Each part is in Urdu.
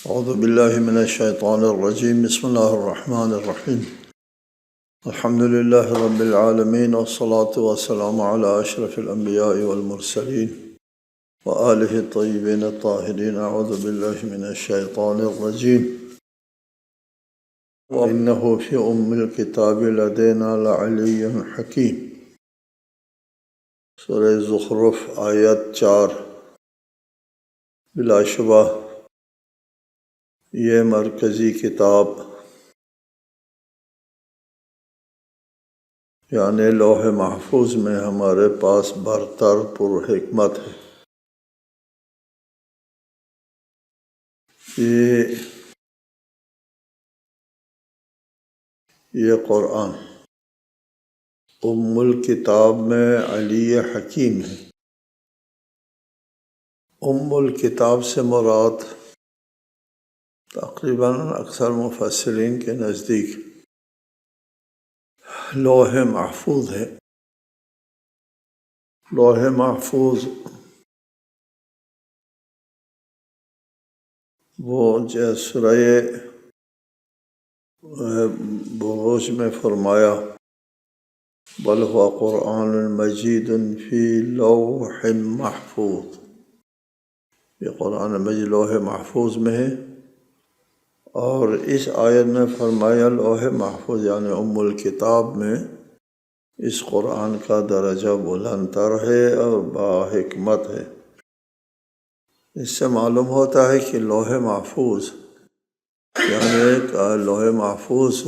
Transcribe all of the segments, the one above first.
اعوذ باللہ من الشیطان الرجیم بسم اللہ الرحمن الرحیم الحمد للہ رب العالمین والصلاة والسلام علی اشرف الانبیاء والمرسلین وآلہ الطیبین الطاہرین اعوذ باللہ من الشیطان الرجیم وإنہ فی الکتاب لدینا لعلی حکیم۔ سورہ زخرف آیت 4۔ بلا شبہ یہ مرکزی کتاب یعنی لوح محفوظ میں ہمارے پاس برتر پر حکمت ہے۔ یہ قرآن الکتاب میں علی حکیم ہے۔ الکتاب سے مراد تقریباً اکثر مفسرین کے نزدیک لوح محفوظ ہے۔ لوح محفوظ وہ جو سورہ بروج میں فرمایا بل هو قرآن مجید فی لوح محفوظ، یہ قرآن مجید لوح محفوظ میں ہے۔ اور اس آیت میں فرمایا لوح محفوظ یعنی الکتاب میں اس قرآن کا درجہ بلند تر ہے اور باحکمت ہے۔ اس سے معلوم ہوتا ہے کہ لوح محفوظ یعنی لوح محفوظ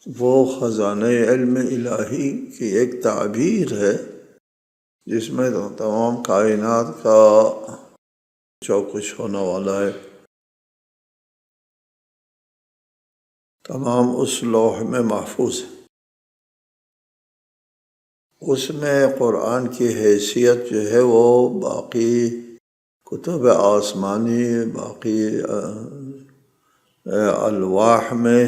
وہ خزانہ علم الہی کی ایک تعبیر ہے جس میں تمام کائنات کا جو کچھ ہونے والا ہے تمام اس لوح میں محفوظ ہے۔ اس میں قرآن کی حیثیت جو ہے وہ باقی کتب آسمانی باقی الواح میں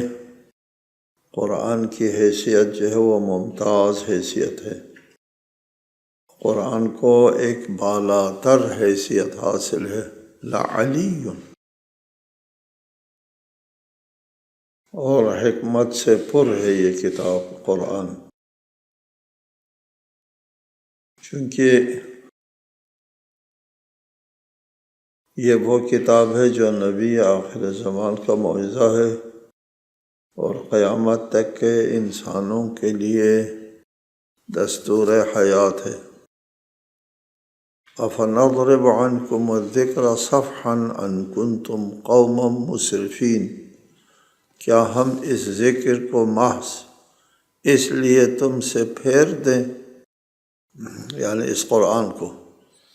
قرآن کی حیثیت جو ہے وہ ممتاز حیثیت ہے۔ قرآن کو ایک بالا تر حیثیت حاصل ہے، لعلی، اور حکمت سے پر ہے یہ کتاب قرآن، چونکہ یہ وہ کتاب ہے جو نبی آخر زمان کا معجزہ ہے اور قیامت تک کے انسانوں کے لیے دستور حیات ہے۔ أَفَنَضْرِبُ عَنْكُمُ الذِّكْرَ صَفْحًا أَن كُنْتُمْ قَوْمًا مُسْرِفِينَ، کیا ہم اس ذکر کو محض اس لیے تم سے پھیر دیں، یعنی اس قرآن کو،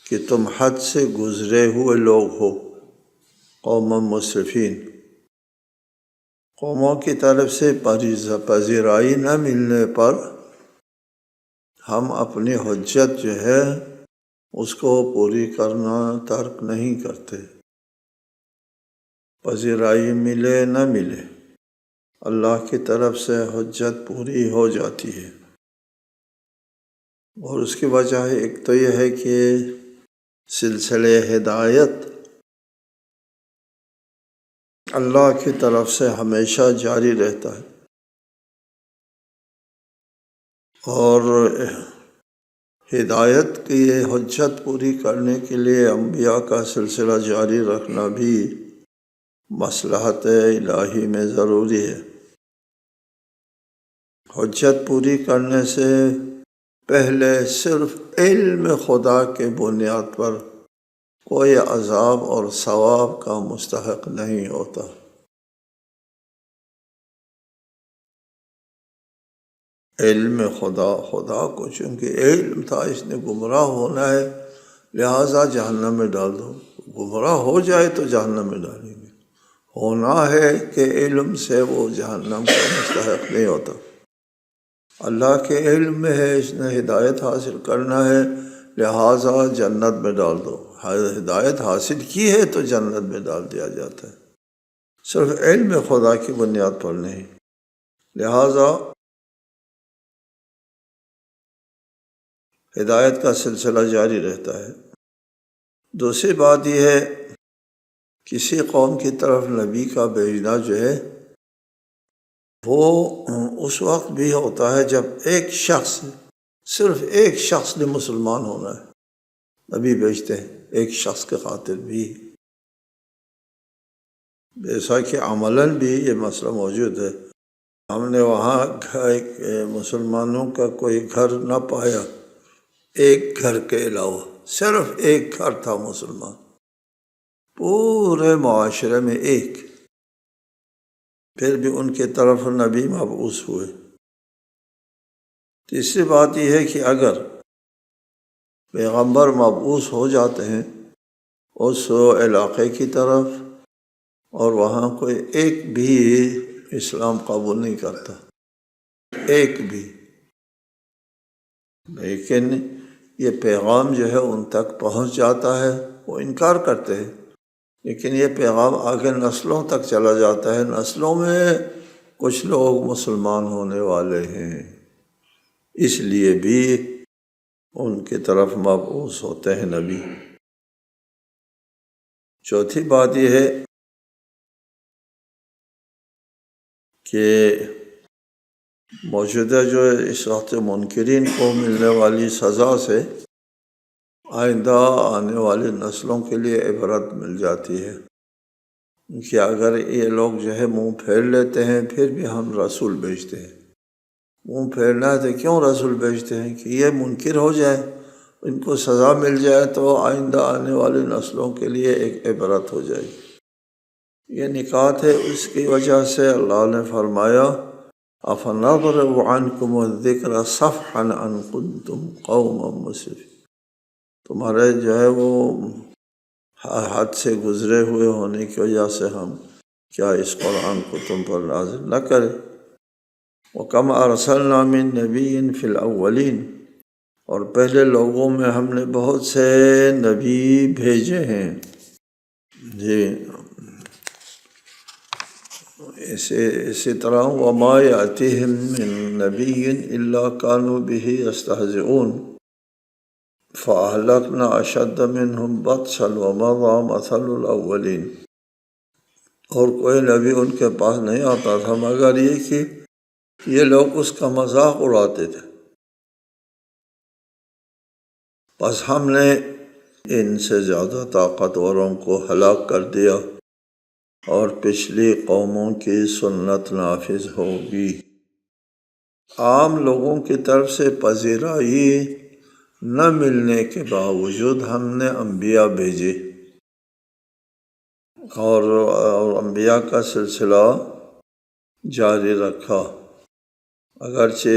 کہ تم حد سے گزرے ہوئے لوگ ہو، قوم مسرفین، قوموں کی طرف سے پذیرائی نہ ملنے پر ہم اپنی حجت جو ہے اس کو پوری کرنا ترک نہیں کرتے، پذیرائی ملے نہ ملے اللہ کی طرف سے حجت پوری ہو جاتی ہے۔ اور اس کی وجہ ایک تو یہ ہے کہ سلسلہ ہدایت اللہ کی طرف سے ہمیشہ جاری رہتا ہے، اور ہدایت کی حجت پوری کرنے کے لیے انبیاء کا سلسلہ جاری رکھنا بھی مصلحت الہی میں ضروری ہے۔ حجت پوری کرنے سے پہلے صرف علم خدا کے بنیاد پر کوئی عذاب اور ثواب کا مستحق نہیں ہوتا۔ علم خدا کو چونکہ علم تھا اس نے گمراہ ہونا ہے لہٰذا جہنم میں ڈال دو، گمراہ ہو جائے تو جہنم میں ڈالیں گے، ہونا ہے کہ علم سے وہ جہنم کا مستحق نہیں ہوتا۔ اللہ کے علم میں ہے اس نے ہدایت حاصل کرنا ہے لہٰذا جنت میں ڈال دو، ہدایت حاصل کی ہے تو جنت میں ڈال دیا جاتا ہے، صرف علم خدا کی بنیاد پر نہیں۔ لہٰذا ہدایت کا سلسلہ جاری رہتا ہے۔ دوسری بات یہ ہے کسی قوم کی طرف نبی کا بھیجنا جو ہے وہ اس وقت بھی ہوتا ہے جب ایک شخص، صرف ایک شخص نے مسلمان ہونا ہے، نبی بھیجتے ہیں ایک شخص کے خاطر بھی۔ ایسا کہ عملاً بھی یہ مسئلہ موجود ہے، ہم نے وہاں ایک مسلمانوں کا کوئی گھر نہ پایا، ایک گھر کے علاوہ صرف ایک گھر تھا مسلمان، پورے معاشرے میں ایک، پھر بھی ان کی طرف نبی مبعوث ہوئے۔ تیسری بات یہ ہے کہ اگر پیغمبر مبعوث ہو جاتے ہیں اس علاقے کی طرف اور وہاں کوئی ایک بھی اسلام قبول نہیں کرتا، ایک بھی، لیکن یہ پیغام جو ہے ان تک پہنچ جاتا ہے، وہ انکار کرتے ہیں، لیکن یہ پیغام آگے نسلوں تک چلا جاتا ہے، نسلوں میں کچھ لوگ مسلمان ہونے والے ہیں، اس لیے بھی ان کی طرف مبعوث ہوتے ہیں نبی۔ چوتھی بات یہ ہے کہ موجودہ جو اس وقت منکرین کو ملنے والی سزا سے آئندہ آنے والی نسلوں کے لیے عبرت مل جاتی ہے کہ اگر یہ لوگ جو ہے منہ پھیر لیتے ہیں پھر بھی ہم رسول بھیجتے ہیں، منہ پھیرنا ہے تو کیوں رسول بھیجتے ہیں کہ یہ منکر ہو جائے، ان کو سزا مل جائے تو آئندہ آنے والی نسلوں کے لیے ایک عبرت ہو جائے گی۔ یہ نکات ہے، اس کی وجہ سے اللہ نے فرمایا أَفَنَضْرِبُ عَنْكُمُ الذِّكْرَ صَفْحًا أَنْ كُنْتُمْ قَوْمًا مُسْرِفِينَ، تمہارے جو ہے وہ حد سے گزرے ہوئے ہونے کی وجہ سے ہم کیا اس قرآن کو تم پر نازل نہ کریں۔ وَكَمْ أَرْسَلْنَا مِن نَبِيٍّ فِي الْأَوَّلِينَ، اور پہلے لوگوں میں ہم نے بہت سے نبی بھیجے ہیں۔ جی اسی طرح وَمَا يَأْتِهِم مِّن نَّبِيٍّ إِلَّا كَانُوا بِهِ يَسْتَهْزِئُونَ فَأَهْلَكْنَا أَشَدَّ مِنْهُمْ بَطْشًا وَمَضَىٰ مَثَلُ الْأَوَّلِينَ، اور کوئی نبی ان کے پاس نہیں آتا تھا مگر یہ کہ یہ لوگ اس کا مذاق اڑاتے تھے، بس ہم نے ان سے زیادہ طاقتوروں کو ہلاک کر دیا اور پچھلی قوموں کی سنت نافذ ہوگی۔ عام لوگوں کی طرف سے پذیرائی نہ ملنے کے باوجود ہم نے انبیاء بھیجے اور انبیاء کا سلسلہ جاری رکھا، اگرچہ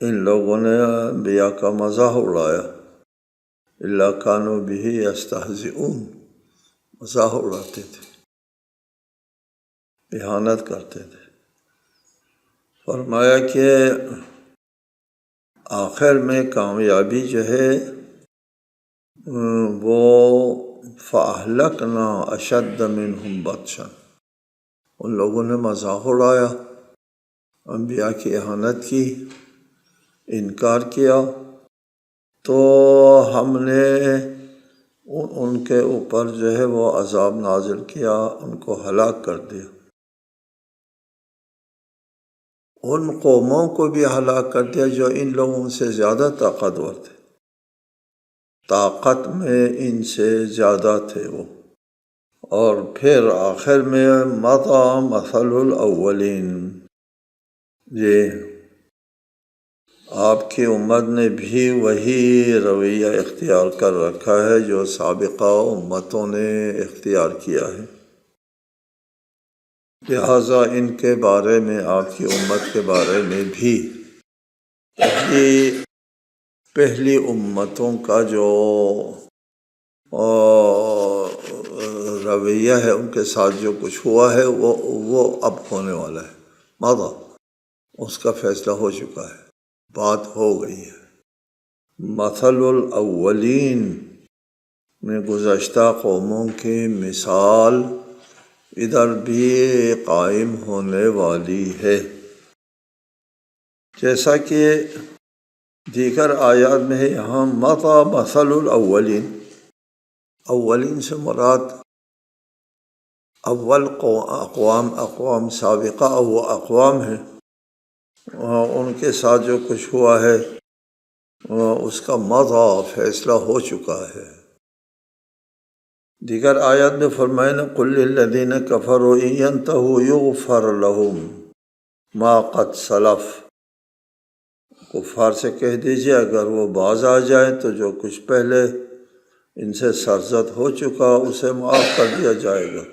ان لوگوں نے انبیاء کا مذاق اڑایا، الا كانوا به يستهزئون، مذاق اڑاتے تھے، اہانت کرتے تھے۔ فرمایا کہ آخر میں کامیابی جو ہے وہ فَأَهْلَكْنَا أَشَدَّ مِنْهُمْ بَطْشًا، ان لوگوں نے مذاق اڑایا، انبیاء کی اہانت کی، انکار کیا، تو ہم نے ان کے اوپر جو ہے وہ عذاب نازل کیا، ان کو ہلاک کر دیا۔ ان قوموں کو بھی ہلاک کر دیا جو ان لوگوں سے زیادہ طاقتور تھے، طاقت میں ان سے زیادہ تھے وہ، اور پھر آخر میں مضى مثل الاولین، یہ آپ کی امت نے بھی وہی رویہ اختیار کر رکھا ہے جو سابقہ امتوں نے اختیار کیا ہے، لہٰذا ان کے بارے میں، آپ کی امت کے بارے میں بھی پہلی امتوں کا جو رویہ ہے، ان کے ساتھ جو کچھ ہوا ہے وہ اب ہونے والا ہے، ماضی، اس کا فیصلہ ہو چکا ہے، بات ہو گئی ہے۔ مثل الاولین میں گزشتہ قوموں کی مثال ادھر بھی قائم ہونے والی ہے، جیسا کہ دیگر آیات میں ہے۔ یہاں مضى مثل الاولین، اولین سے مراد اول اقوام سابقہ وہ اقوام ہیں، ان کے ساتھ جو کچھ ہوا ہے اس کا مضی فیصلہ ہو چکا ہے۔ دیگر آیات میں فرمائے نا قل للذین کفروا ان ینتہوا یغفر لہم ما قد سلف، کفار سے کہہ دیجیے اگر وہ باز آ جائیں تو جو کچھ پہلے ان سے سرزد ہو چکا اسے معاف کر دیا جائے گا۔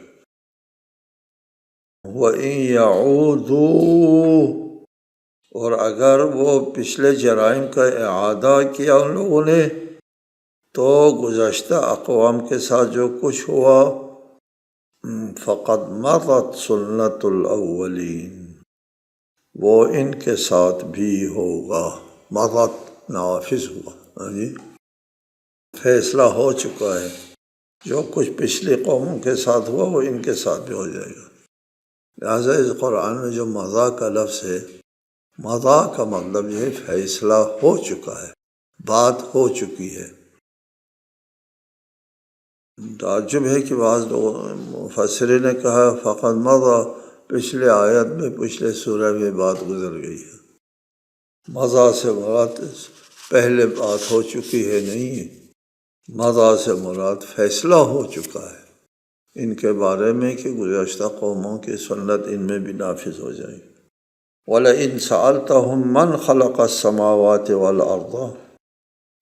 وَإِن يَعُودُوا، اور اگر وہ پچھلے جرائم کا اعادہ کیا ان لوگوں نے تو گزشتہ اقوام کے ساتھ جو کچھ ہوا فقد مضت سنت الاولین، وہ ان کے ساتھ بھی ہوگا۔ مضت نافذ ہوا، جی فیصلہ ہو چکا ہے، جو کچھ پچھلی قوموں کے ساتھ ہوا وہ ان کے ساتھ بھی ہو جائے گا۔ لہٰذا اس قرآن میں جو مضی کا لفظ ہے، مضی کا مطلب یہ فیصلہ ہو چکا ہے، بات ہو چکی ہے۔ تعجب ہے کہ بعض لوگوں مفسرین نے کہا فقط مضی، پچھلے آیت میں پچھلے سورہ میں بات گزر گئی ہے۔ مضی سے مراد پہلے بات ہو چکی ہے نہیں ہے، مضی سے مراد فیصلہ ہو چکا ہے ان کے بارے میں کہ گزشتہ قوموں کی سنت ان میں بھی نافذ ہو جائے گی۔ وَلَئِن سَأَلْتَهُم مَّنْ خَلَقَ السَّمَاوَاتِ وَالْأَرْضَ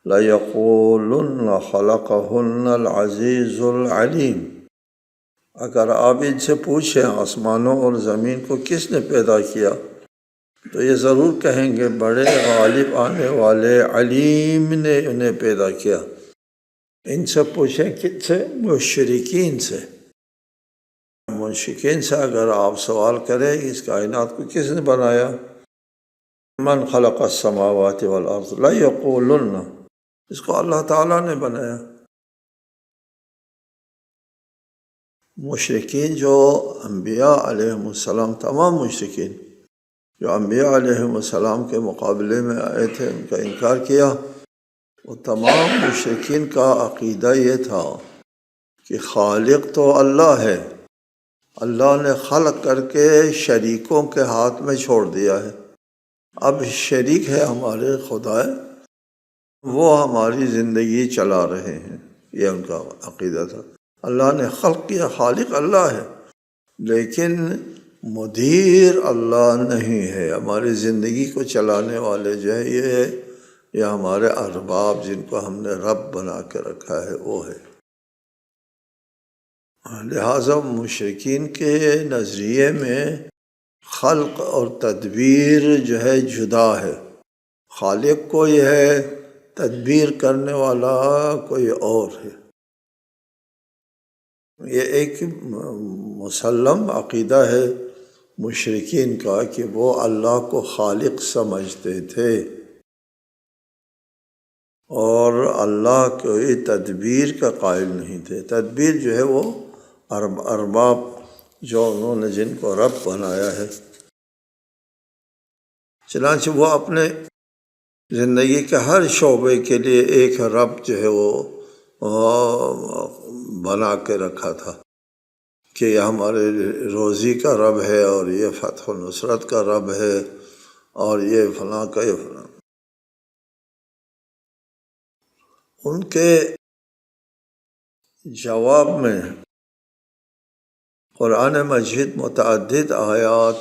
لَيَقُولُنَّ خَلَقَهُنَّ الْعَزِيزُ الْعَلِيمُ، اگر آپ ان سے پوچھیں آسمانوں اور زمین کو کس نے پیدا کیا تو یہ ضرور کہیں گے بڑے غالب آنے والے علیم نے انہیں پیدا کیا۔ ان سے پوچھیں کن سے؟ مشرکین سے۔ مشرکین سے اگر آپ سوال کریں اس کائنات کو کس نے بنایا، من خلق السماوات والارض لیقولن، اس کو اللہ تعالیٰ نے بنایا۔ مشرکین جو انبیاء علیہم السلام، تمام مشرکین جو انبیاء علیہم السلام کے مقابلے میں آئے تھے، ان کا انکار کیا، وہ تمام مشرکین کا عقیدہ یہ تھا کہ خالق تو اللہ ہے، اللہ نے خلق کر کے شریکوں کے ہاتھ میں چھوڑ دیا ہے، اب شریک ہے ہمارے خدا، وہ ہماری زندگی چلا رہے ہیں، یہ ان کا عقیدہ تھا۔ اللہ نے خلق کیا، خالق اللہ ہے، لیکن مدیر اللہ نہیں ہے، ہماری زندگی کو چلانے والے جو ہے یہ ہمارے ارباب جن کو ہم نے رب بنا کے رکھا ہے وہ ہے۔ لہٰذا مشرکین کے نظریے میں خلق اور تدبیر جو ہے جدا ہے، خالق کوئی ہے، تدبیر کرنے والا کوئی اور ہے۔ یہ ایک مسلم عقیدہ ہے مشرکین کا کہ وہ اللہ کو خالق سمجھتے تھے اور اللہ کوئی تدبیر کا قائل نہیں تھے۔ تدبیر جو ہے وہ ارباب جو انہوں نے جن کو رب بنایا ہے، چنانچہ وہ اپنے زندگی کے ہر شعبے کے لیے ایک رب جو ہے وہ بنا کے رکھا تھا کہ یہ ہمارے روزی کا رب ہے اور یہ فتح و نصرت کا رب ہے اور یہ فلاں کا یہ فلاں۔ ان کے جواب میں قرآن مجید متعدد آیات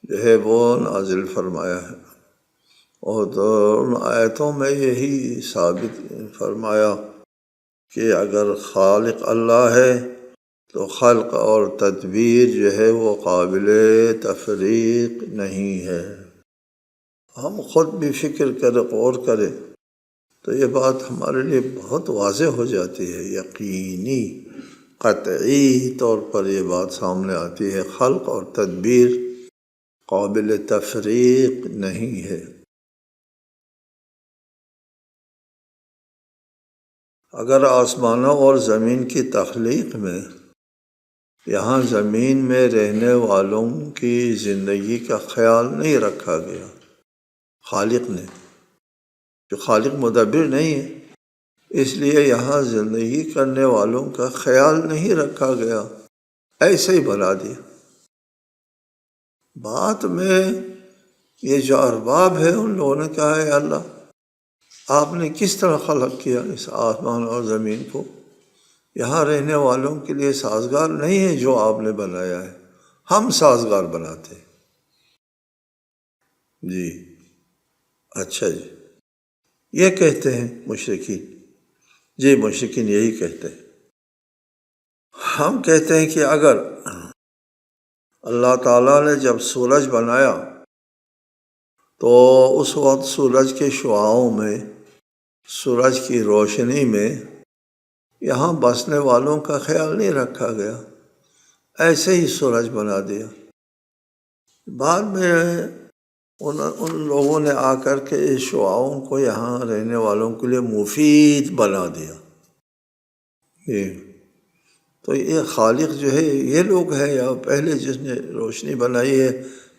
جو ہے وہ نازل فرمایا ہے، اور ان آیتوں میں یہی ثابت فرمایا کہ اگر خالق اللہ ہے تو خلق اور تدبیر جو ہے وہ قابل تفریق نہیں ہے۔ ہم خود بھی فکر کریں، غور کریں تو یہ بات ہمارے لیے بہت واضح ہو جاتی ہے، یقینی قطعی طور پر یہ بات سامنے آتی ہے، خلق اور تدبیر قابل تفریق نہیں ہے۔ اگر آسمانوں اور زمین کی تخلیق میں یہاں زمین میں رہنے والوں کی زندگی کا خیال نہیں رکھا گیا خالق نے، جو خالق مدبر نہیں ہے، اس لیے یہاں زندگی کرنے والوں کا خیال نہیں رکھا گیا، ایسے ہی بنا دیا۔ بعد میں یہ جو ارباب ہے ان لوگوں نے کہا ہے اللہ آپ نے کس طرح خلق کیا اس آسمان اور زمین کو، یہاں رہنے والوں کے لیے سازگار نہیں ہے جو آپ نے بنایا ہے، ہم سازگار بناتے ہیں۔ جی اچھا جی، یہ کہتے ہیں مشرکین، جی مشرکین یہی کہتے ہیں۔ ہم کہتے ہیں کہ اگر اللہ تعالیٰ نے جب سورج بنایا تو اس وقت سورج کے شعاعوں میں، سورج کی روشنی میں یہاں بسنے والوں کا خیال نہیں رکھا گیا، ایسے ہی سورج بنا دیا۔ بعد میں ان لوگوں نے آ کر کے اس شعاعوں کو یہاں رہنے والوں کے لیے مفید بنا دیا۔ تو یہ خالق جو ہے یہ لوگ ہے یا پہلے جس نے روشنی بنائی ہے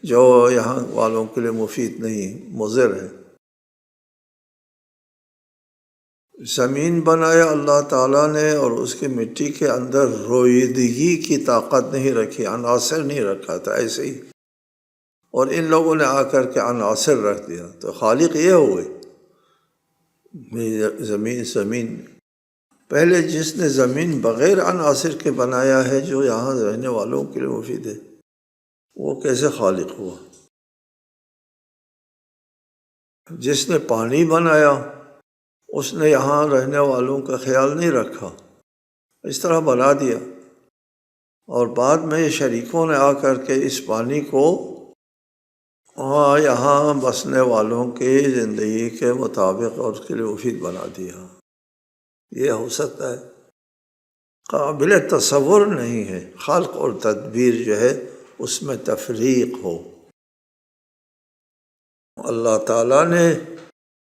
جو یہاں والوں کے لیے مفید نہیں، مضر ہے۔ زمین بنایا اللہ تعالیٰ نے اور اس کی مٹی کے اندر رویدگی کی طاقت نہیں رکھی، عناصر نہیں رکھا تھا ایسے ہی، اور ان لوگوں نے آ کر کے عناصر رکھ دیا۔ تو خالق یہ ہوئے زمین پہلے جس نے زمین بغیر عناصر کے بنایا ہے جو یہاں رہنے والوں کے لیے مفید ہے، وہ کیسے خالق ہوا؟ جس نے پانی بنایا اس نے یہاں رہنے والوں کا خیال نہیں رکھا، اس طرح بنا دیا، اور بعد میں شریکوں نے آ کر کے اس پانی کو یہاں بسنے والوں کی زندگی کے مطابق اور اس کے لیے مفید بنا دیا۔ یہ ہو سکتا ہے؟ قابل تصور نہیں ہے۔ خلق اور تدبیر جو ہے اس میں تفریق ہو۔ اللہ تعالیٰ نے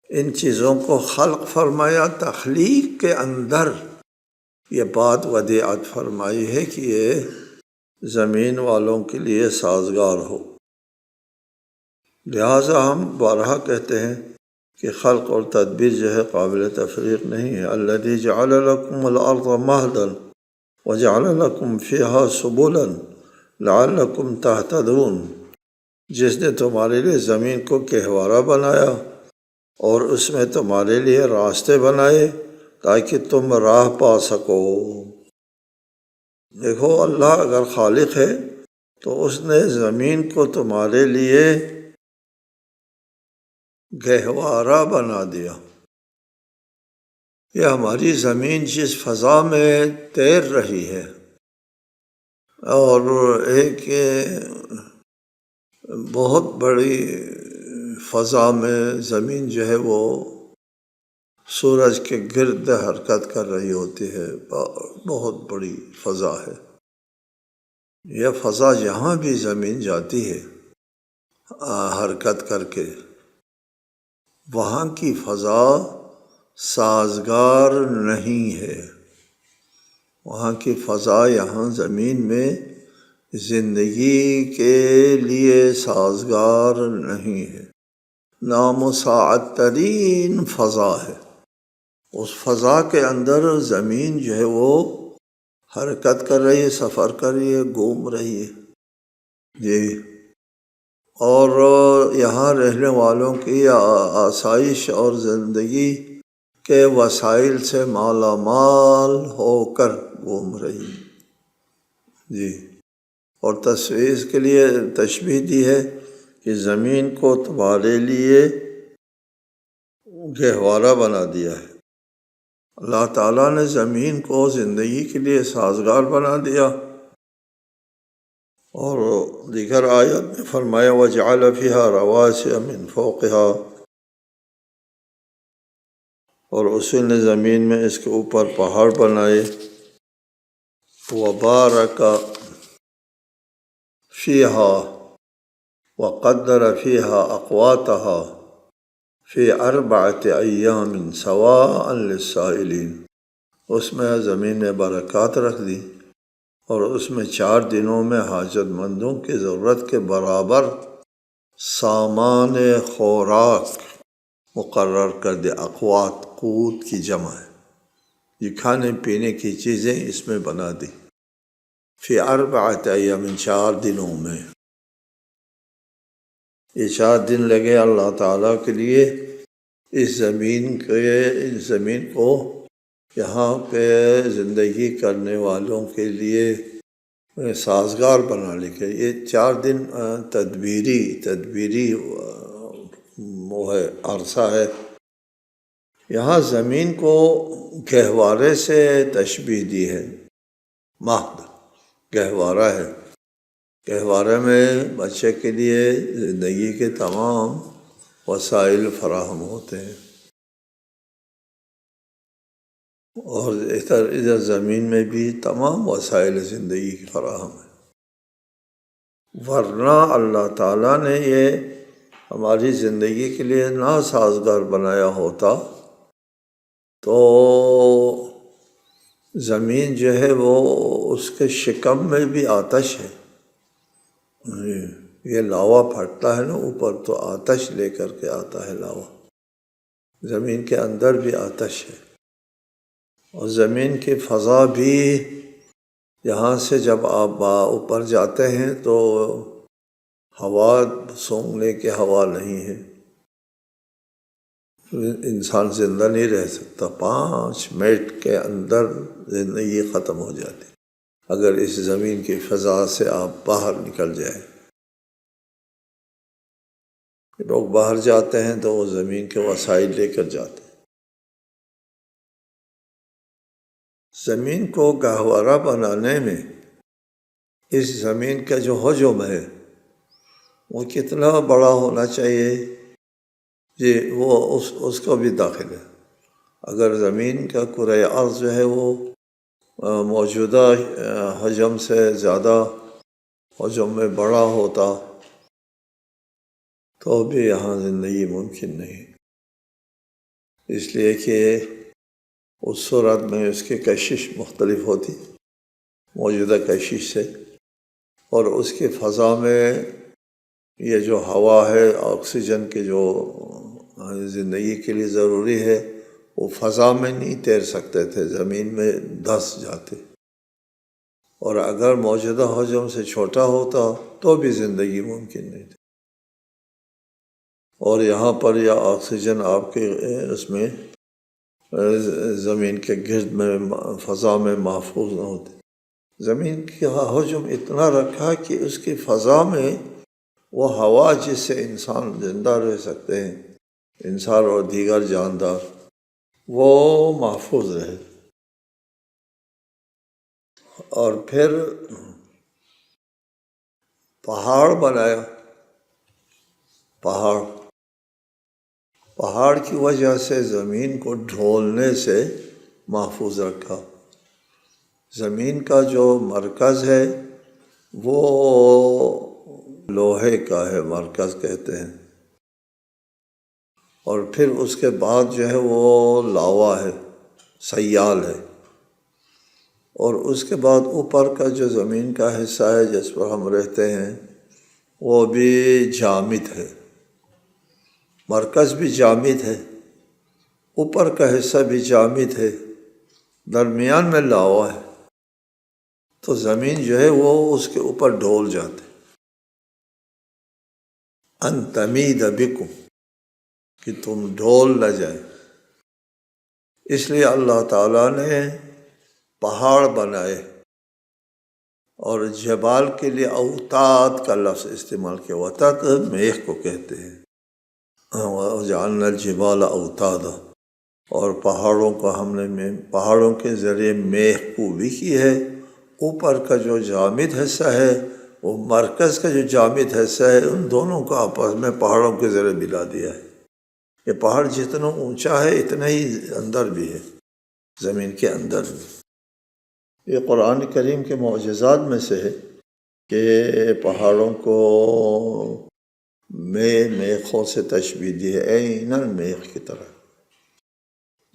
ان چیزوں کو خلق فرمایا، تخلیق کے اندر یہ بات ودیعت فرمائی ہے کہ یہ زمین والوں کے لیے سازگار ہو۔ لہٰذا ہم بارہا کہتے ہیں کہ خلق اور تدبیر جو ہے قابل تفریق نہیں ہے۔ الذی جعل لکم الارض مہدا وجعل لکم فیہا سبلا لعلکم تہتدون، جس نے تمہارے لیے زمین کو گہوارہ بنایا اور اس میں تمہارے لیے راستے بنائے تاکہ تم راہ پا سکو۔ دیکھو اللہ اگر خالق ہے تو اس نے زمین کو تمہارے لیے گہوارہ بنا دیا۔ یہ ہماری زمین جس فضا میں تیر رہی ہے، اور ایک بہت بڑی فضا میں زمین جو ہے وہ سورج کے گرد حرکت کر رہی ہوتی ہے، بہت بڑی فضا ہے۔ یہ فضا جہاں بھی زمین جاتی ہے حرکت کر کے، وہاں کی فضا سازگار نہیں ہے، وہاں کی فضا یہاں زمین میں زندگی کے لیے سازگار نہیں ہے، نامساعد ترین فضا ہے۔ اس فضا کے اندر زمین جو ہے وہ حرکت کر رہی ہے، سفر کر رہی ہے، گھوم رہی ہے جی، اور یہاں رہنے والوں کی آسائش اور زندگی کے وسائل سے مالا مال ہو کر گھوم رہی ہے جی۔ اور تصویر کے لیے تشبیہ دی ہے کہ زمین کو تمہارے لیے گہوارہ بنا دیا ہے۔ اللہ تعالیٰ نے زمین کو زندگی کے لیے سازگار بنا دیا، اور دیگر آیت میں فرمایا وَجَعَلَ فِيهَا رَوَاسِيَ مِن فَوْقِهَا، اور اسی نے زمین میں اس کے اوپر پہاڑ بنائے، وَبَارَكَ فِيهَا وَقَدَّرَ فِيهَا أَقْوَاتَهَا فِي 4 أَيَّامٍ سَوَاءً لِلسَّائِلِينَ، اس میں زمین نے برکات رکھ دی اور اس میں 4 دنوں میں حاجت مندوں کی ضرورت کے برابر سامان خوراک مقرر کر دے۔ اقوات قوت کی جمع ہے، یہ کھانے پینے کی چیزیں اس میں بنا دی۔ فی اربعۃ ایام، 4 دنوں میں. یہ 4 دن لگے اللہ تعالیٰ کے لیے اس زمین کو یہاں پہ زندگی کرنے والوں کے لیے سازگار بنانے کے. یہ 4 دن تدبیری وہ ہے، عرصہ ہے. یہاں زمین کو گہوارے سے تشبیہ دی ہے. مہد گہوارہ ہے. گہوارے میں بچے کے لیے زندگی کے تمام وسائل فراہم ہوتے ہیں، اور ادھر زمین میں بھی تمام وسائل زندگی کی فراہم ہے. ورنہ اللہ تعالیٰ نے یہ ہماری زندگی کے لیے نہ سازگار بنایا ہوتا تو زمین جو ہے وہ اس کے شکم میں بھی آتش ہے. یہ لاوا پھٹتا ہے نا اوپر، تو آتش لے کر کے آتا ہے لاوا. زمین کے اندر بھی آتش ہے. اور زمین کی فضا بھی، یہاں سے جب آپ اوپر جاتے ہیں تو ہوا سونگنے کی ہوا نہیں ہے. انسان زندہ نہیں رہ سکتا. 5 منٹ کے اندر زندگی ختم ہو جاتی اگر اس زمین کی فضا سے آپ باہر نکل جائیں. لوگ باہر جاتے ہیں تو وہ زمین کے وسائل لے کر جاتے ہیں. زمین کو گہوارہ بنانے میں اس زمین کا جو حجم ہے وہ کتنا بڑا ہونا چاہیے، جی وہ اس کو بھی داخل ہے. اگر زمین کا کرۂ ارض جو ہے وہ موجودہ حجم سے زیادہ حجم میں بڑا ہوتا تو بھی یہاں زندگی ممکن نہیں، اس لیے کہ اس صورت میں اس کی کشش مختلف ہوتی موجودہ کشش سے. اور اس کی فضا میں یہ جو ہوا ہے، آکسیجن کی جو زندگی کے لیے ضروری ہے، وہ فضا میں نہیں تیر سکتے تھے، زمین میں دھس جاتے. اور اگر موجودہ حجم سے چھوٹا ہوتا تو بھی زندگی ممکن نہیں تھی. اور یہاں پر یہ آکسیجن آپ کے اس میں زمین کے گرد میں فضا میں محفوظ نہ ہوتی. زمین کی حجم اتنا رکھا کہ اس کی فضا میں وہ ہوا جس سے انسان زندہ رہ سکتے ہیں، انسان اور دیگر جاندار، وہ محفوظ رہے. اور پھر پہاڑ بنایا. پہاڑ کی وجہ سے زمین کو ڈھولنے سے محفوظ رکھا. زمین کا جو مرکز ہے وہ لوہے کا ہے، مرکز کہتے ہیں. اور پھر اس کے بعد جو ہے وہ لاوا ہے، سیال ہے. اور اس کے بعد اوپر کا جو زمین کا حصہ ہے جس پر ہم رہتے ہیں وہ بھی جامد ہے. مرکز بھی جامد ہے، اوپر کا حصہ بھی جامد ہے، درمیان میں لاوا ہے. تو زمین جو ہے وہ اس کے اوپر ڈھول جاتے. ان تمید بکم، کہ تم ڈھول نہ جائے. اس لیے اللہ تعالیٰ نے پہاڑ بنائے. اور جبال کے لیے اوتاد کا لفظ استعمال کیا. وتد میخ کو کہتے ہیں. وجعلنا الجبال اوتادا، اور پہاڑوں کو ہم نے پہاڑوں کے ذریعے میخ کوبی کی ہے. اوپر کا جو جامد حصہ ہے، وہ مرکز کا جو جامد حصہ ہے، ان دونوں کو آپس میں پہاڑوں کے ذریعے ملا دیا ہے. یہ پہاڑ جتنا اونچا ہے اتنا ہی اندر بھی ہے، زمین کے اندر بھی. یہ قرآن کریم کے معجزات میں سے ہے کہ پہاڑوں کو میخوں سے تشبیہ دی ہے، عین المیخ کی طرح.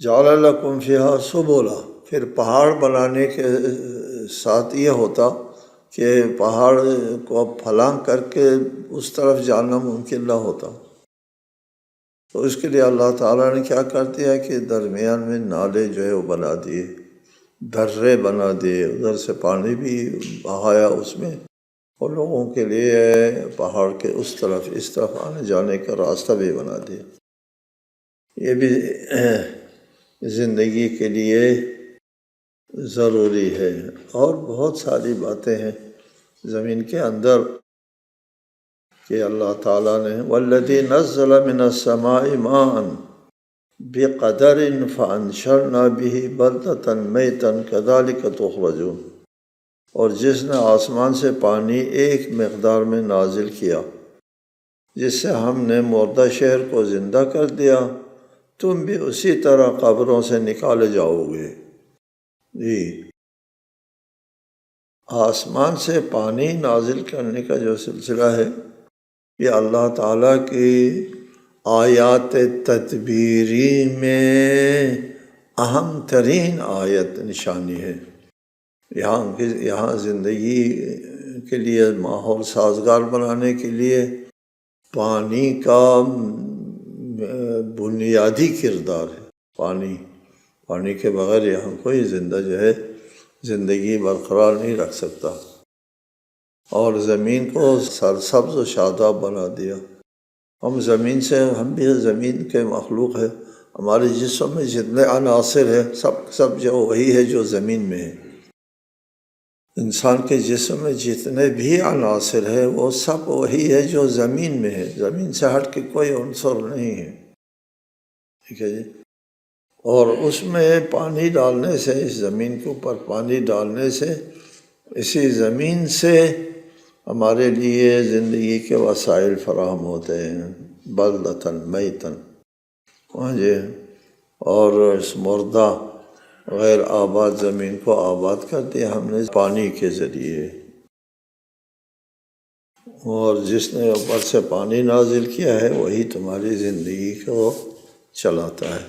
جعل لکم فیہا سبلا. پھر پہاڑ بنانے کے ساتھ یہ ہوتا کہ پہاڑ کو پھلانگ کر کے اس طرف جانا ممکن نہ ہوتا. تو اس کے لیے اللہ تعالیٰ نے کیا کر دیا کہ درمیان میں نالے جو ہے وہ بنا دیے. درے بنا دیے، ادھر سے پانی بھی بہایا اس میں، اور لوگوں کے لیے پہاڑ کے اس طرف آنے جانے کا راستہ بھی بنا دیا۔ یہ بھی زندگی کے لیے ضروری ہے۔ اور بہت ساری باتیں ہیں زمین کے اندر کہ اللہ تعالیٰ نے والذی نزل من السماء ماء بقدر فانشرنا به بلدة میتا کذلک تخرجون، اور جس نے آسمان سے پانی ایک مقدار میں نازل کیا جس سے ہم نے مردہ شہر کو زندہ کر دیا، تم بھی اسی طرح قبروں سے نکالے جاؤ گے۔ جی، آسمان سے پانی نازل کرنے کا جو سلسلہ ہے یہ اللہ تعالیٰ کی آیات تدبیری میں اہم ترین آیت نشانی ہے۔ یہاں زندگی کے لیے ماحول سازگار بنانے کے لیے پانی کا بنیادی کردار ہے۔ پانی کے بغیر یہاں کوئی زندگی برقرار نہیں رکھ سکتا، اور زمین کو سرسبز و شاداب بنا دیا۔ ہم بھی زمین کے مخلوق ہے، ہمارے جسم میں جتنے عناصر ہیں سب جو وہی ہے جو زمین میں ہے۔ انسان کے جسم میں جتنے بھی عناصر ہیں وہ سب وہی ہے جو زمین میں ہے، زمین سے ہٹ کے کوئی عنصر نہیں ہے، ٹھیک ہے جی۔ اور اس میں پانی ڈالنے سے، اس زمین کے اوپر پانی ڈالنے سے، اسی زمین سے ہمارے لیے زندگی کے وسائل فراہم ہوتے ہیں، بلدۃ میتن، جی، اور اس مردہ غیر آباد زمین کو آباد کر دیا ہم نے پانی کے ذریعے، اور جس نے اوپر سے پانی نازل کیا ہے وہی تمہاری زندگی کو چلاتا ہے۔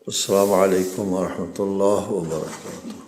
السلام علیکم ورحمۃ اللہ وبرکاتہ۔